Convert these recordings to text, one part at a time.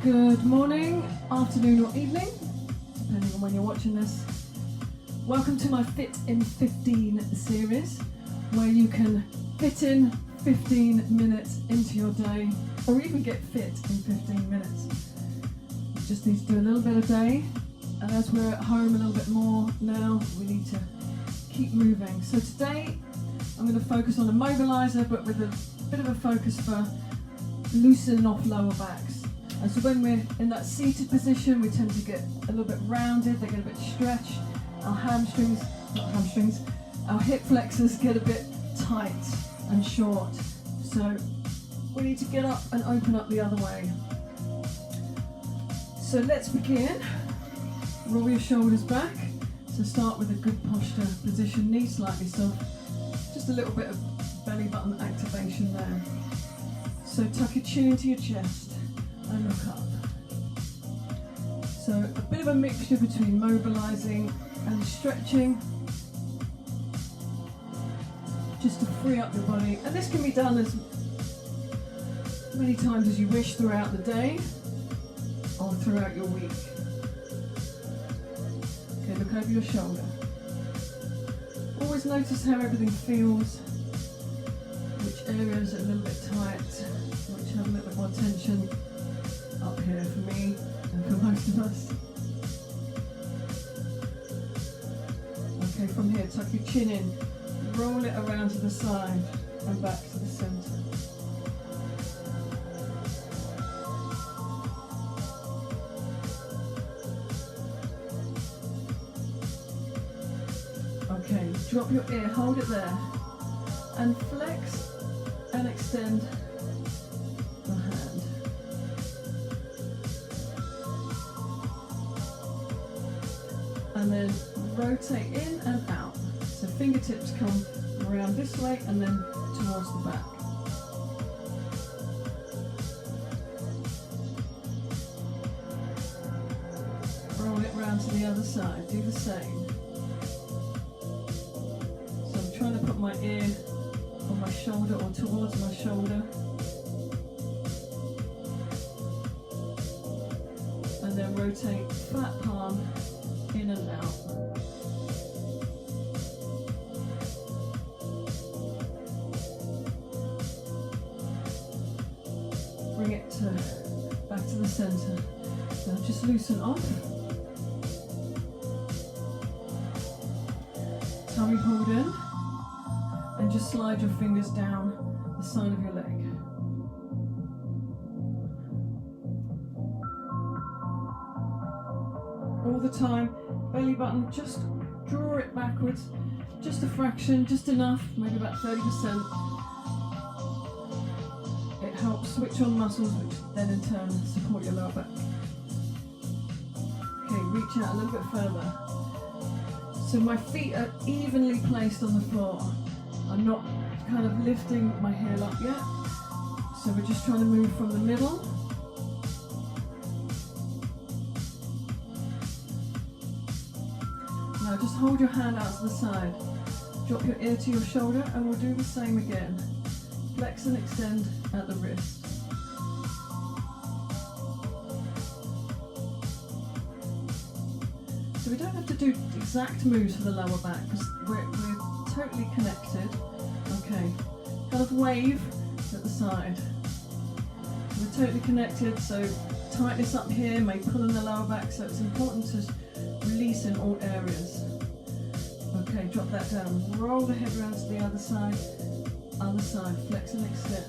Good morning, afternoon or evening, depending on when you're watching this. Welcome to my Fit in 15 series, where you can fit in 15 minutes into your day, or even get fit in 15 minutes. You just need to do a little bit a day, and as we're at home a little bit more now, we need to keep moving. So today, I'm going to focus on a mobilizer, but with a bit of a focus for loosening off lower backs. And so when we're in that seated position, we tend to get a little bit rounded, they get a bit stretched. Our our hip flexors get a bit tight and short. So we need to get up and open up the other way. So let's begin. Roll your shoulders back. So start with a good posture position, knees slightly soft. Just a little bit of belly button activation there. So tuck your chin into your chest and look up. So a bit of a mixture between mobilizing and stretching, just to free up your body. And this can be done as many times as you wish throughout the day or throughout your week. Okay, look over your shoulder. Always notice how everything feels, which areas are a little bit tight, which have a little bit more tension. Up here for me and for most of us. Okay, from here, tuck your chin in, roll it around to the side and back to the centre. Okay, drop your ear, hold it there, and flex and extend the hand. And then rotate in and out. So fingertips come around this way and then towards the back. Roll it round to the other side. Do the same. So I'm trying to put my ear on my shoulder or towards my shoulder. And then rotate flat palm in and out. Bring it back to the centre. Now just loosen off. Tummy pulled in. And just slide your fingers down the side of your leg. All the time, belly button, just draw it backwards, just a fraction, just enough, maybe about 30%. It helps switch on muscles, which then in turn support your lower back. Okay, reach out a little bit further. So my feet are evenly placed on the floor. I'm not kind of lifting my heel up yet. So we're just trying to move from the middle. Now just hold your hand out to the side. Drop your ear to your shoulder and we'll do the same again. Flex and extend at the wrist. So we don't have to do exact moves for the lower back because we're totally connected. Okay, kind of wave at the side. We're totally connected, so tightness up here may pull in the lower back, so it's important to release in all areas. Okay, drop that down. Roll the head around to the other side, flex and extend.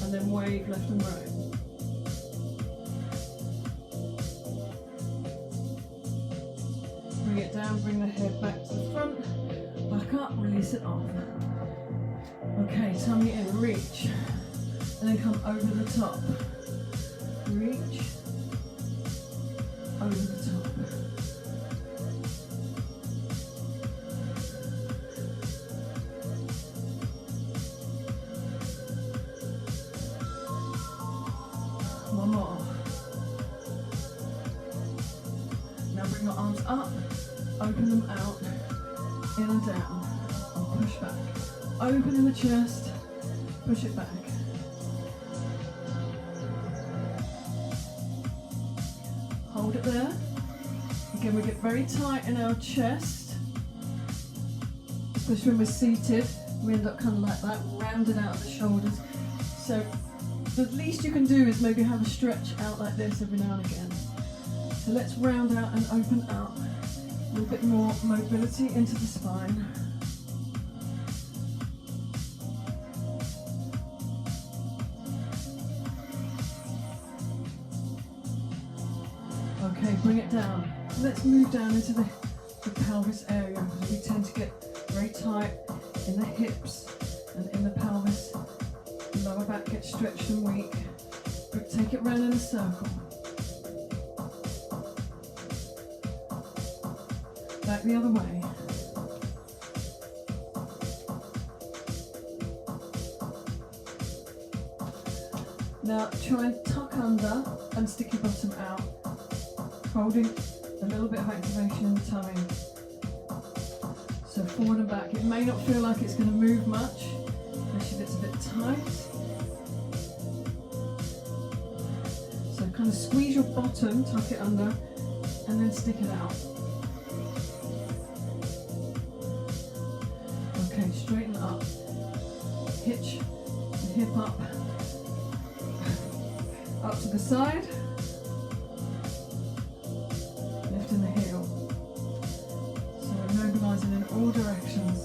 And then wave left and right. Bring it down, bring the head back to the front, back up, release it off. Okay, tummy in, reach, and then come over the top. Reach, over the top. One more. Now bring your arms up, open them out, in and down, and push back. Open in the chest, push it back. Hold it there. Again, we get very tight in our chest, especially when we're seated. We end up kind of like that, rounded out the shoulders. So the least you can do is maybe have a stretch out like this every now and again. So let's round out and open out. A little bit more mobility into the spine. Okay, bring it down. Let's move down into the pelvis area, because we tend to get very tight in the hips and in the pelvis. The lower back gets stretched and weak. But take it round in a circle. Back the other way. Now try and tuck under and stick your bottom out, holding a little bit of activation in the tummy. So forward and back. It may not feel like it's going to move much, especially if it's a bit tight. So kind of squeeze your bottom, tuck it under, and then stick it out. Okay, straighten up. Hitch the hip up to the side. Lifting the heel. So we're mobilising in all directions.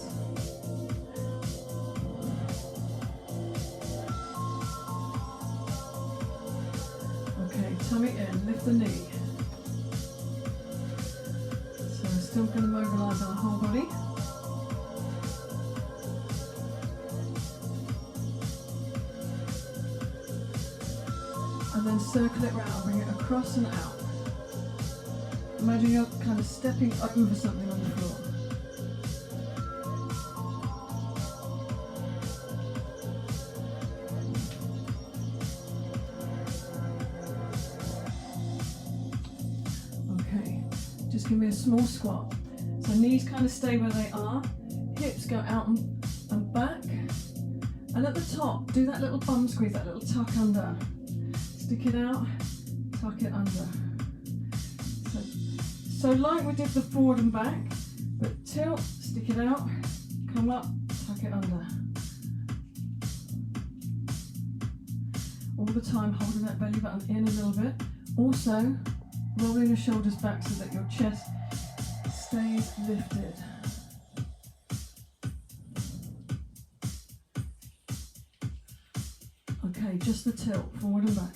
Okay, tummy in, lift the knee. So we're still going to mobilise our whole body. And then circle it round, bring it across and out. Imagine you're kind of stepping over something on the floor. Okay, just give me a small squat. So knees kind of stay where they are, hips go out and back. And at the top, do that little bum squeeze, that little tuck under. Stick it out, tuck it under. So like we did the forward and back, but tilt, stick it out, come up, tuck it under. All the time holding that belly button in a little bit. Also, rolling your shoulders back so that your chest stays lifted. Okay, just the tilt, forward and back.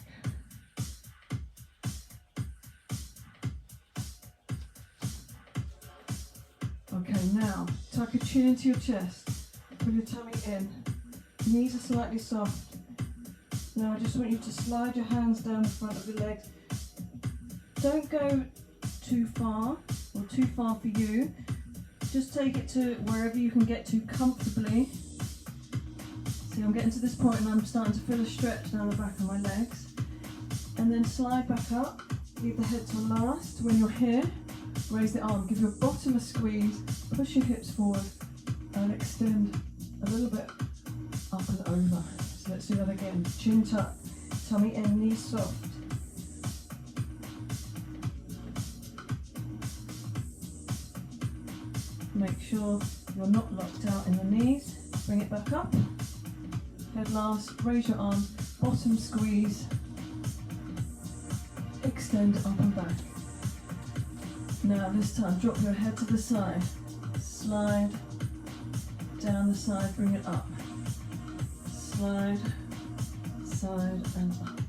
Okay, now tuck your chin into your chest, pull your tummy in, knees are slightly soft. Now I just want you to slide your hands down the front of your legs. Don't go too far or too far for you. Just take it to wherever you can get to comfortably. See, I'm getting to this point and I'm starting to feel a stretch down the back of my legs. And then slide back up, leave the head to last. When you're here, raise the arm, give your bottom a squeeze, push your hips forward and extend a little bit up and over. So let's do that again. Chin tuck, tummy in, knees soft. Make sure you're not locked out in the knees. Bring it back up. Head last, raise your arm, bottom squeeze, extend up and back. Now this time, drop your head to the side, slide down the side, bring it up, slide, side and up.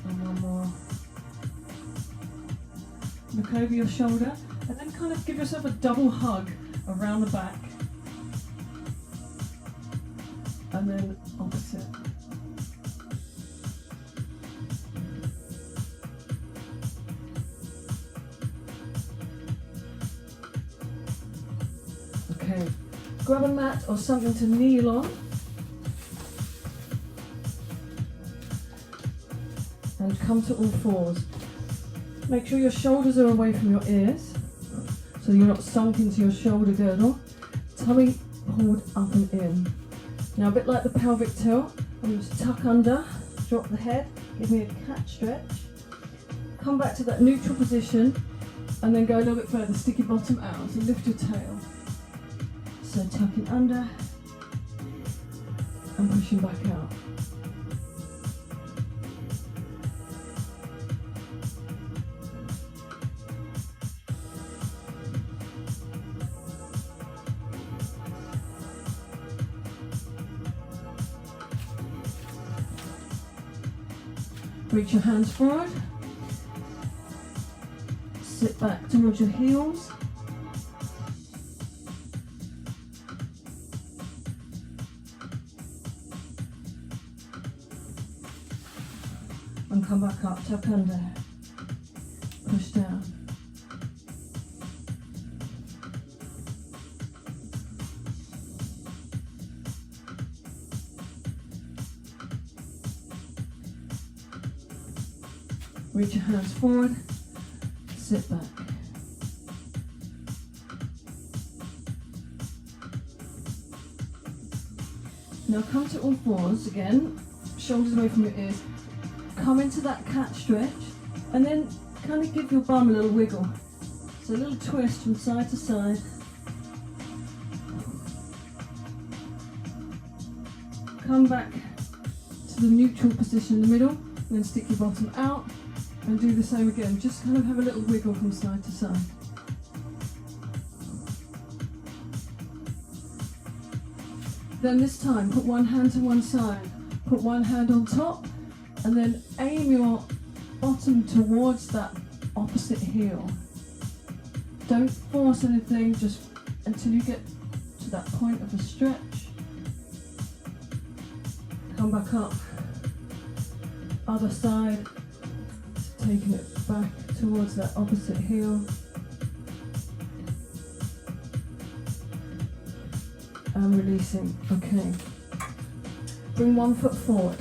And one more. Look over your shoulder and then kind of give yourself a double hug around the back. And then opposite. Okay, grab a mat or something to kneel on. And come to all fours. Make sure your shoulders are away from your ears, so you're not sunk into your shoulder girdle. Tummy pulled up and in. Now a bit like the pelvic tilt, I'm going to tuck under, drop the head, give me a cat stretch, come back to that neutral position, and then go a little bit further, stick your bottom out, so lift your tail. So tucking under and pushing back out. Reach your hands forward, sit back towards your heels, and come back up, tuck under, push down. Reach your hands forward, sit back. Now come to all fours again, shoulders away from your ears. Come into that cat stretch and then kind of give your bum a little wiggle. So a little twist from side to side. Come back to the neutral position in the middle, and then stick your bottom out. And do the same again, just kind of have a little wiggle from side to side. Then this time, put one hand to one side, put one hand on top, and then aim your bottom towards that opposite heel. Don't force anything, just until you get to that point of a stretch. Come back up, other side. Taking it back towards that opposite heel. And releasing. Okay. Bring one foot forward.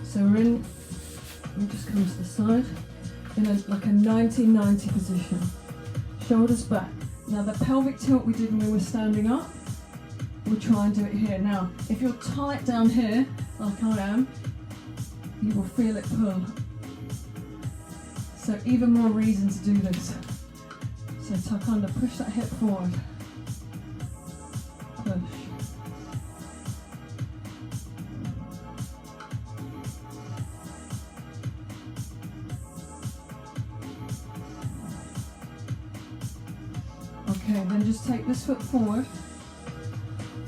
So we're in, let me just come to the side, in like a 90-90 position. Shoulders back. Now the pelvic tilt we did when we were standing up, we'll try and do it here. Now, if you're tight down here, like I am, you will feel it pull. So even more reason to do this. So tuck under, push that hip forward. Push. Okay, then just take this foot forward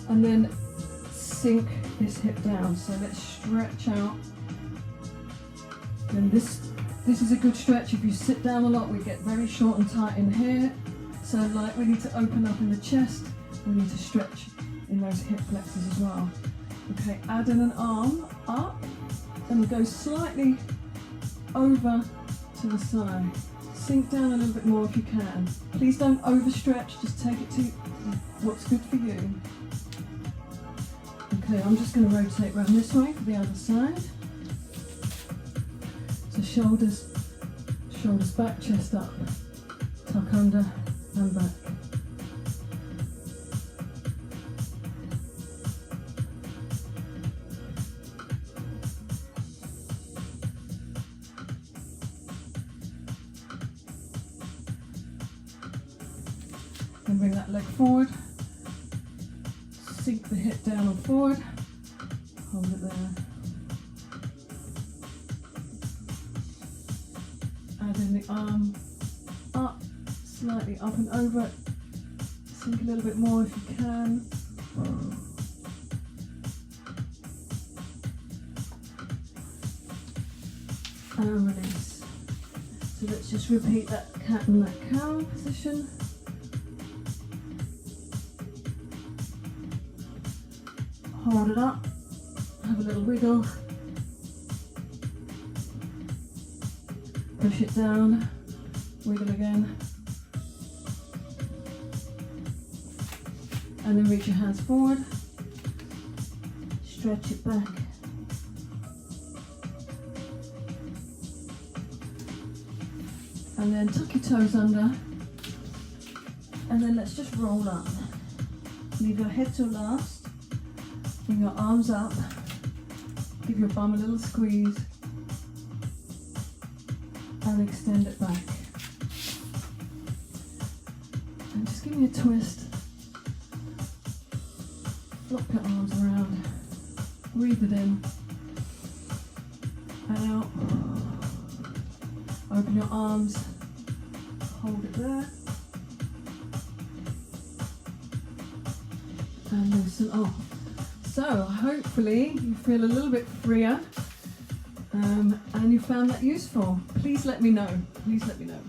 and then sink this hip down. So let's stretch out. And this is a good stretch. If you sit down a lot, we get very short and tight in here. So like we need to open up in the chest, we need to stretch in those hip flexors as well. Okay, add in an arm up and go slightly over to the side. Sink down a little bit more if you can. Please don't overstretch, just take it to what's good for you. Okay, I'm just going to rotate around this way for the other side. So shoulders back, chest up, tuck under and back. Then bring that leg forward, sink the hip down and forward, hold it there. Add in the arm up, slightly up and over, sink a little bit more if you can. And release. So let's just repeat that cat and that cow position. Hold it up, have a little wiggle, push it down, wiggle again, and then reach your hands forward, stretch it back, And then tuck your toes under. And then let's just roll up. Leave your head till last. Bring your arms up. Give your bum a little squeeze. And extend it back. And just give me a twist. Flop your arms around. Breathe it in. And out. Open your arms. Hold it there. And loosen off. So hopefully you feel a little bit freer and you found that useful. Please let me know. Please let me know.